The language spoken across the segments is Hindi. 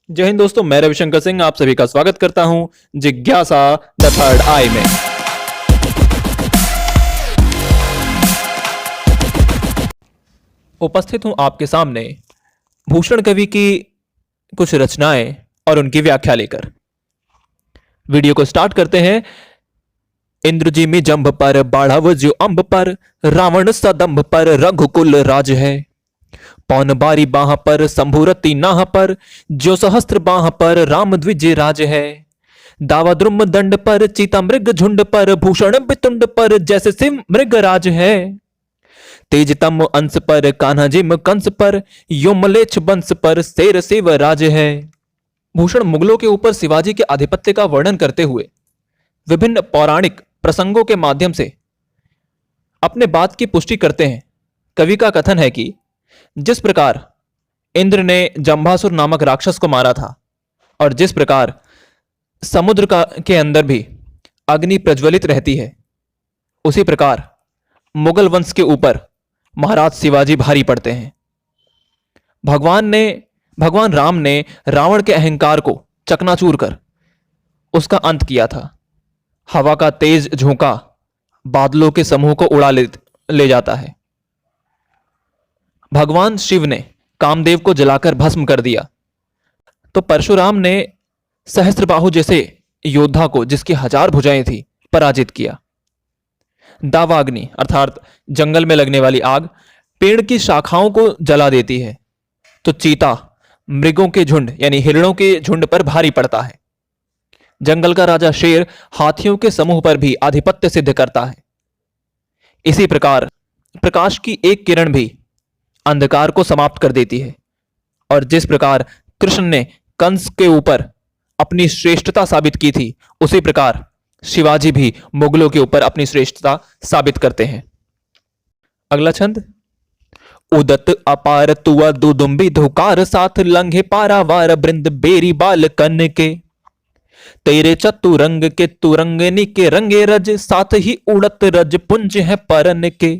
जय हिंद दोस्तों, मैं रविशंकर सिंह आप सभी का स्वागत करता हूं जिज्ञासा द थर्ड आई में। उपस्थित हूं आपके सामने भूषण कवि की कुछ रचनाएं और उनकी व्याख्या लेकर। वीडियो को स्टार्ट करते हैं। इंद्र में जंभ पर बाढ़व जो अंब पर, रावण सदंभ पर रघुकुल राज है। पौन बारी बाह पर संभूरती नाह पर, जो सहस्त्र बाह पर राम द्विज राज है। दावा द्रुम दंड पर चीता मृग झुंड पर, भूषण बितुंड पर जैसे सिंह मृग राज है। तेजतम अंश पर कान्हा जिम कंस पर, योमलेच्छ वंश पर शेर शिव राज है। भूषण मुगलों के ऊपर शिवाजी के आधिपत्य का वर्णन करते हुए विभिन्न पौराणिक प्रसंगों के माध्यम से अपने बात की पुष्टि करते हैं। कवि का कथन है कि जिस प्रकार इंद्र ने जंभासुर नामक राक्षस को मारा था और जिस प्रकार समुद्र के अंदर भी अग्नि प्रज्वलित रहती है, उसी प्रकार मुगल वंश के ऊपर महाराज शिवाजी भारी पड़ते हैं। भगवान राम ने रावण के अहंकार को चकनाचूर कर उसका अंत किया था। हवा का तेज झोंका बादलों के समूह को उड़ा ले जाता है। भगवान शिव ने कामदेव को जलाकर भस्म कर दिया, तो परशुराम ने सहस्त्रबाहु जैसे योद्धा को, जिसकी 1000 भुजाएं थी, पराजित किया। दावाग्नि अर्थात जंगल में लगने वाली आग पेड़ की शाखाओं को जला देती है, तो चीता मृगों के झुंड यानी हिरणों के झुंड पर भारी पड़ता है। जंगल का राजा शेर हाथियों के समूह पर भी आधिपत्य सिद्ध करता है। इसी प्रकार प्रकाश की एक किरण भी अंधकार को समाप्त कर देती है। और जिस प्रकार कृष्ण ने कंस के ऊपर अपनी श्रेष्ठता साबित की थी, उसी प्रकार शिवाजी भी मुगलों के ऊपर अपनी श्रेष्ठता साबित करते हैं। अगला छंद। उदत अपार तुआ दुदुम्बी धुकार, साथ लंघे पारावार बृंद बेरी बाल कन के। तेरे चतुरंग के तुरंगनी के रंगे रज, साथ ही उड़त रज पुंज है परन के।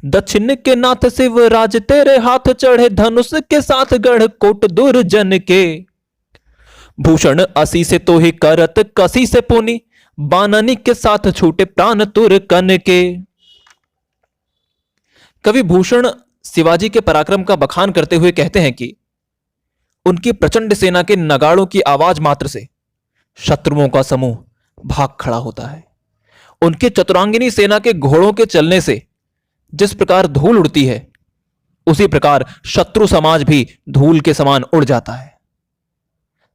दक्षिण के नाथ शिवराज, तेरे हाथ चढ़े धनुष के साथ गढ़ कोट दुर्जन के। भूषण असी से तो ही करत कसी से पुनि, बाननी के साथ छूटे प्राण तुर कन के। कवि भूषण शिवाजी के पराक्रम का बखान करते हुए कहते हैं कि उनकी प्रचंड सेना के नगाड़ों की आवाज मात्र से शत्रुओं का समूह भाग खड़ा होता है। उनके चतुरांगिनी सेना के घोड़ों के चलने से जिस प्रकार धूल उड़ती है, उसी प्रकार शत्रु समाज भी धूल के समान उड़ जाता है।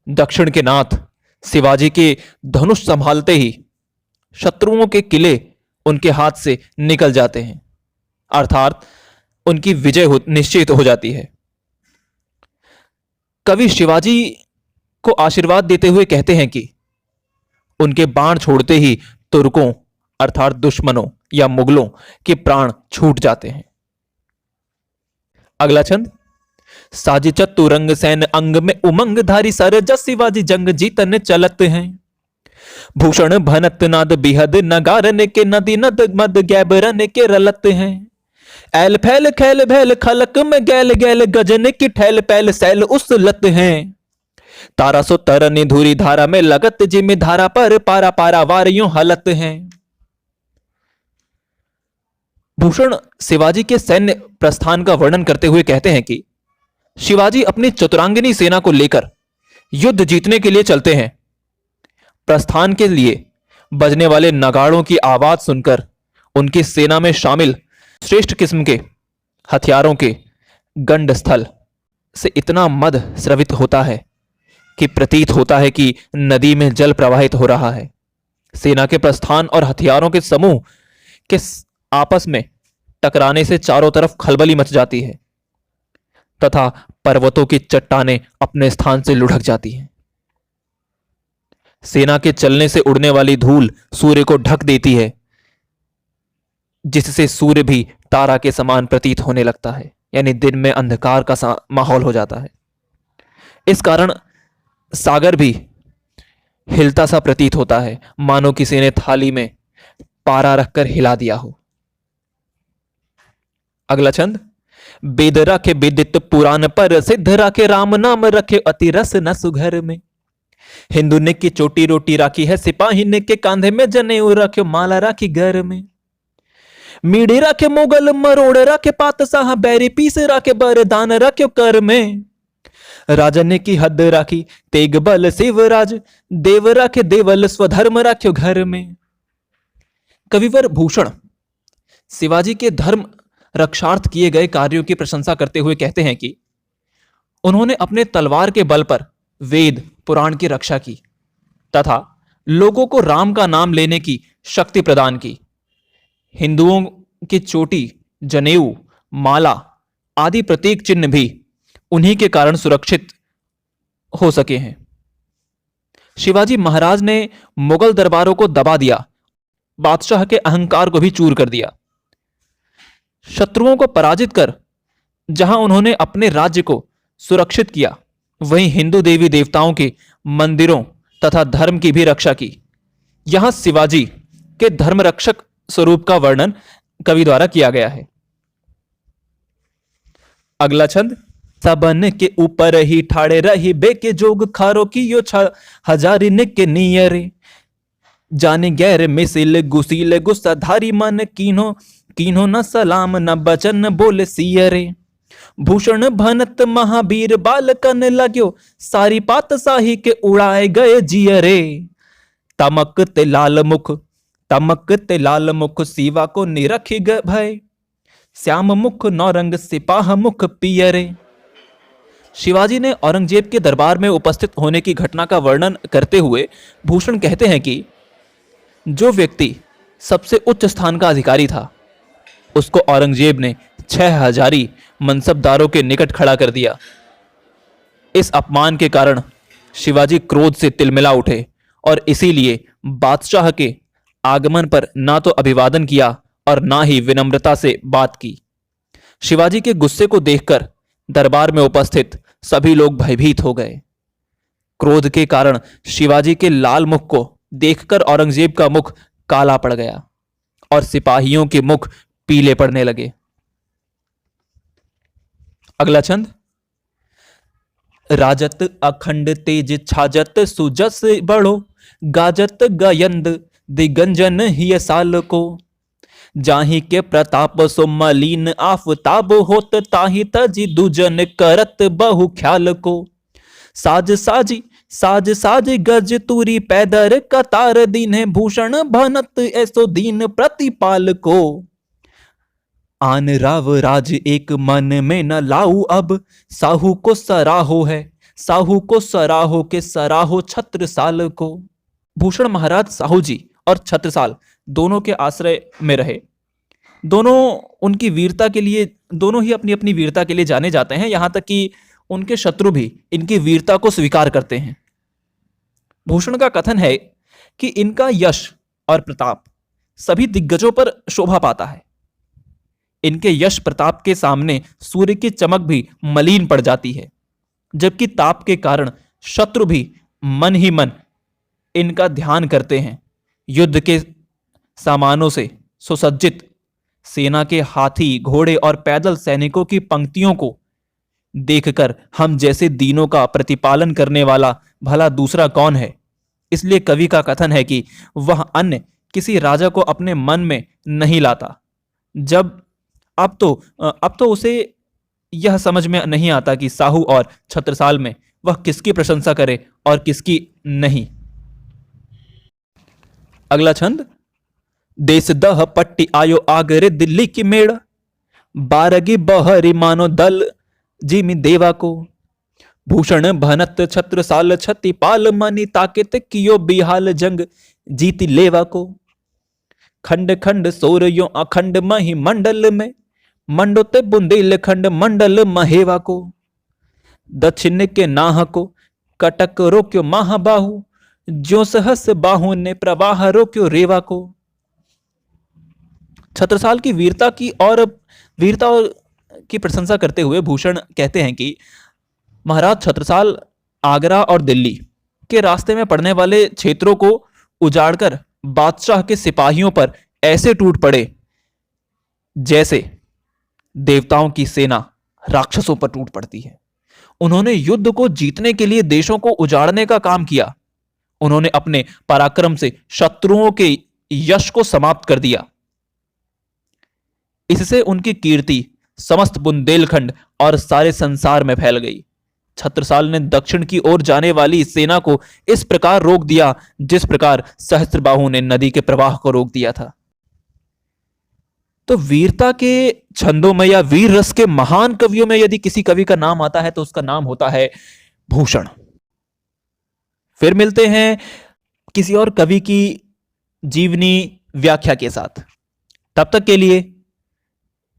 दक्षिण के नाथ शिवाजी के धनुष संभालते ही शत्रुओं के किले उनके हाथ से निकल जाते हैं, अर्थात उनकी विजय निश्चित हो जाती है। कवि शिवाजी को आशीर्वाद देते हुए कहते हैं कि उनके बाण छोड़ते ही तुर्कों अर्थात दुश्मनों या मुगलों के प्राण छूट जाते हैं। अगला छंद। साज चतुरंग सैन अंग में उमंग धारी, सर जस शिवाजी जंग जीतन चलत हैं। भूषण भनत नाद बिहद नगारन के, नदी नद मद गैबरन के रलत हैं। ऐल फैल खैल भैल खलक में गैल गैल, गजन की ठैल पैल सैल उसलत हैं। तारा सो तरनी धूरी धारा में लगत, जिम्मे धारा पर पारा पारा वारियों हलत हैं। भूषण शिवाजी के सैन्य प्रस्थान का वर्णन करते हुए कहते हैं कि शिवाजी अपनी चतुरांगिनी सेना को लेकर युद्ध जीतने के लिए चलते हैं। प्रस्थान के लिए बजने वाले नगाड़ों की आवाज सुनकर उनकी सेना में शामिल श्रेष्ठ किस्म के हथियारों के गंड स्थल से इतना मद स्रवित होता है कि प्रतीत होता है कि नदी में जल प्रवाहित हो रहा है। सेना के प्रस्थान और हथियारों के समूह के आपस में टकराने से चारों तरफ खलबली मच जाती है तथा पर्वतों की चट्टानें अपने स्थान से लुढ़क जाती हैं। सेना के चलने से उड़ने वाली धूल सूर्य को ढक देती है, जिससे सूर्य भी तारा के समान प्रतीत होने लगता है, यानी दिन में अंधकार का माहौल हो जाता है। इस कारण सागर भी हिलता सा प्रतीत होता है, मानो किसी ने थाली में पारा रखकर हिला दिया हो। अगला छंद। वेद राखे विदित पुराण पर सिद्ध राखे राम नाम रखे अति रस न सुघर में। हिंदू ने की चोटी रोटी राखी है सिपाही ने के कांधे में जनेऊ रखे माला राखी घर में। मीड़ी राखे मोगल मरोड़ राखे पातशाह बैरी पीस राखे बरदान रखे कर में। राजा ने की हद राखी तेग बल शिवराज देव राखे देवल स्वधर्म राख्यो घर में। कविवर भूषण शिवाजी के धर्म रक्षार्थ किए गए कार्यों की प्रशंसा करते हुए कहते हैं कि उन्होंने अपने तलवार के बल पर वेद पुराण की रक्षा की तथा लोगों को राम का नाम लेने की शक्ति प्रदान की। हिंदुओं की चोटी जनेऊ माला आदि प्रतीक चिन्ह भी उन्हीं के कारण सुरक्षित हो सके हैं। शिवाजी महाराज ने मुगल दरबारों को दबा दिया, बादशाह के अहंकार को भी चूर कर दिया। शत्रुओं को पराजित कर जहां उन्होंने अपने राज्य को सुरक्षित किया, वहीं हिंदू देवी देवताओं के मंदिरों तथा धर्म की भी रक्षा की। यहां शिवाजी के धर्म रक्षक स्वरूप का वर्णन कवि द्वारा किया गया है। अगला छंद। सबन के ऊपर ही ठाड़े रही बेके जोग खारो की यो हजारी निके नियरे। जाने गैर मिसिल गुसील गुस्सा धारी मन कीनो कीनो न सलाम न बचन बोले सियरे। भूषण भनत महावीर बालकन लाग्यो सारी पातशाही के उड़ाए गए जियरे। तमक ते लाल मुख सीवा को निरखी भय श्याम मुख नौरंग सिपाह मुख पियरे। शिवाजी ने औरंगजेब के दरबार में उपस्थित होने की घटना का वर्णन करते हुए भूषण कहते हैं कि जो व्यक्ति सबसे उच्च स्थान का अधिकारी था उसको औरंगजेब ने 6000 मनसबदारों के निकट खड़ा कर दिया। इस अपमान के कारण शिवाजी क्रोध से तिलमिला उठे और इसीलिए बादशाह के आगमन पर ना तो अभिवादन किया और ना ही विनम्रता से बात की। शिवाजी के गुस्से को देखकर दरबार में उपस्थित सभी लोग भयभीत हो गए। क्रोध के कारण शिवाजी के लाल मुख को देखकर औरंगजेब का मुख काला पड़ गया और सिपाहियों के मुख पीले पड़ने लगे। अगला छंद। राजत अखंड तेज छाजत सुजस बड़ो गाजत गयंद दिगंजन ही साल को। जाहि के प्रताप सो मलिन आफताब होत ताहि तजी दुजन करत बहु ख्याल को। साज साज गज तुरी पैदर कतार दीन भूषण भनत ऐसो दीन प्रतिपाल को। आन राव राज एक मन में न लाऊ अब साहू को सराहो है साहू को सराहो के सराहो छत्रसाल को। भूषण महाराज साहू जी और छत्रसाल दोनों के आश्रय में रहे। दोनों उनकी वीरता के लिए दोनों ही अपनी अपनी वीरता के लिए जाने जाते हैं, यहां तक कि उनके शत्रु भी इनकी वीरता को स्वीकार करते हैं। भूषण का कथन है कि इनका यश और प्रताप सभी दिग्गजों पर शोभा पाता है। इनके यश प्रताप के सामने सूर्य की चमक भी मलिन पड़ जाती है, जबकि ताप के कारण शत्रु भी मन ही मन इनका ध्यान करते हैं। युद्ध के सामानों से सुसज्जित सेना के हाथी घोड़े और पैदल सैनिकों की पंक्तियों को देखकर हम जैसे दीनों का प्रतिपालन करने वाला भला दूसरा कौन है। इसलिए कवि का कथन है कि वह अन्य किसी राजा को अपने मन में नहीं लाता। अब तो उसे यह समझ में नहीं आता कि साहू और छत्रसाल में वह किसकी प्रशंसा करे और किसकी नहीं। अगला छंद। देश दह पट्टी आयो आगरे दिल्ली की मेड़। बारगी बहरी मानो दल जिमि देवा को। भूषण भनत छत्रसाल छति पाल मनी ताकित कियो बिहाल जंग जीती लेवा को। खंड खंड सोरयो अखंड मही मंडल में मंडोते बुंदेलखंड मंडल महेवा को। दक्षिण के नाह को कटक रोक्यो महाबाहु ज्यो सहस बाहु ने प्रवाह रोक्यो रेवा को। छत्रसाल की वीरता की प्रशंसा करते हुए भूषण कहते हैं कि महाराज छत्रसाल आगरा और दिल्ली के रास्ते में पड़ने वाले क्षेत्रों को उजाड़कर बादशाह के सिपाहियों पर ऐसे टूट पड़े जैसे देवताओं की सेना राक्षसों पर टूट पड़ती है। उन्होंने युद्ध को जीतने के लिए देशों को उजाड़ने का काम किया। उन्होंने अपने पराक्रम से शत्रुओं के यश को समाप्त कर दिया। इससे उनकी कीर्ति समस्त बुंदेलखंड और सारे संसार में फैल गई। छत्रसाल ने दक्षिण की ओर जाने वाली सेना को इस प्रकार रोक दिया जिस प्रकार सहस्त्रबाहु ने नदी के प्रवाह को रोक दिया था। तो वीरता के छंदों में या वीर रस के महान कवियों में यदि किसी कवि का नाम आता है तो उसका नाम होता है भूषण। फिर मिलते हैं किसी और कवि की जीवनी व्याख्या के साथ। तब तक के लिए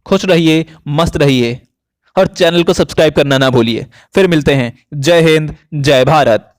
खुश रहिए, मस्त रहिए और चैनल को सब्सक्राइब करना ना भूलिए। फिर मिलते हैं। जय हिंद, जय भारत।